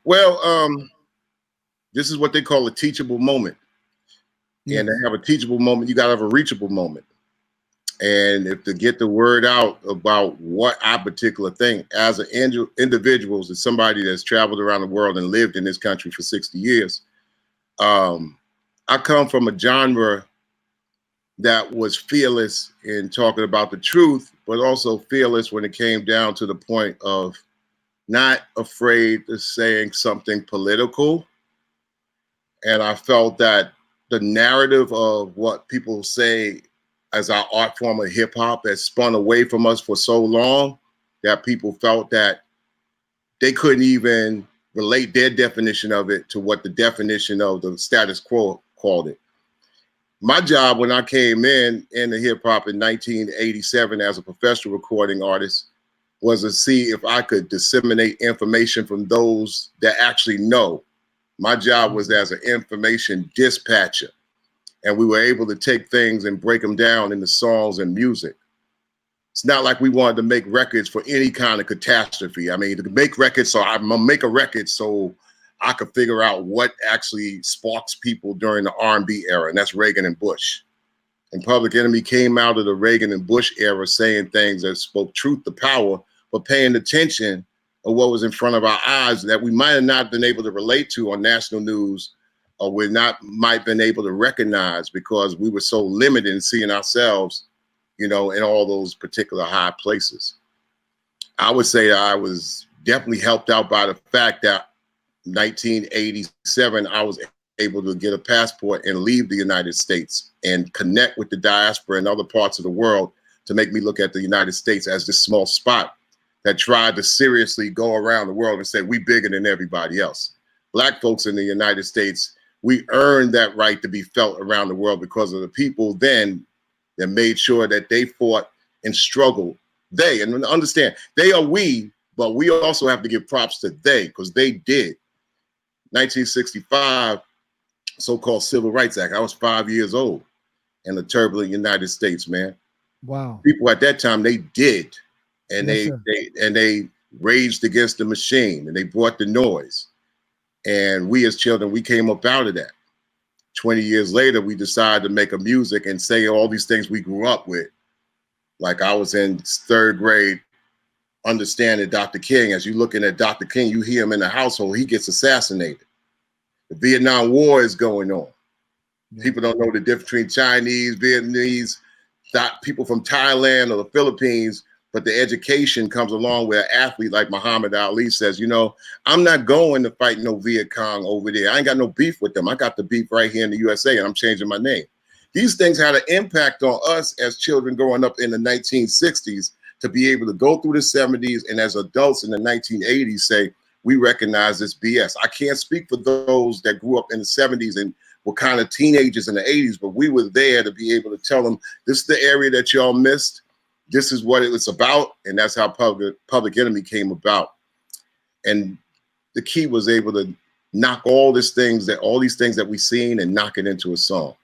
Well, this is what they call a teachable moment. Yes. And to have a teachable moment, you got to have a reachable moment. And if to get the word out about what I particular thing as an individuals, as somebody that's traveled around the world and lived in this country for 60 years, I come from a genre that was fearless in talking about the truth, but also fearless when it came down to the point of not afraid of saying something political. And I felt that the narrative of what people say as our art form of hip hop has spun away from us for so long that people felt that they couldn't even relate their definition of it to what the definition of the status quo called it. My job when I came in the hip hop in 1987 as a professional recording artist was to see if I could disseminate information from those that actually know. My job was as an information dispatcher, and we were able to take things and break them down into songs and music. It's not like we wanted to make records for any kind of catastrophe. I mean, to make records, so I'm gonna make a record so I could figure out what actually sparks people during the R&B era, and that's Reagan and Bush. And Public Enemy came out of the Reagan and Bush era saying things that spoke truth to power, but paying attention of what was in front of our eyes that we might have not been able to relate to on national news, or we might have been able to recognize because we were so limited in seeing ourselves, in all those particular high places. I would say I was definitely helped out by the fact that 1987, I was able to get a passport and leave the United States and connect with the diaspora in other parts of the world to make me look at the United States as this small spot that tried to seriously go around the world and say, we bigger than everybody else. Black folks in the United States, we earned that right to be felt around the world because of the people then that made sure that they fought and struggled. They, and understand, they are we, but we also have to give props to they because they did. 1965, so-called Civil Rights Act. I was 5 years old in the turbulent United States, man. Wow. People at that time, they did. And Yes, they raged against the machine and they brought the noise. And we as children, we came up out of that. 20 years later, we decided to make a music and say all these things we grew up with. Like I was in third grade, understanding Dr. King. As you're looking at Dr. King, you hear him in the household, he gets assassinated. The Vietnam War is going on. Yeah. People don't know the difference between Chinese, Vietnamese, people from Thailand or the Philippines, but the education comes along where an athlete like Muhammad Ali says, I'm not going to fight no Viet Cong over there. I ain't got no beef with them. I got the beef right here in the USA, and I'm changing my name. These things had an impact on us as children growing up in the 1960s to be able to go through the 70s and as adults in the 1980s say, we recognize this BS. I can't speak for those that grew up in the 70s and were kind of teenagers in the 80s, but we were there to be able to tell them, this is the area that y'all missed. This is what it was about. And that's how Public Enemy came about. And the key was able to knock all these things that we've seen and knock it into a song.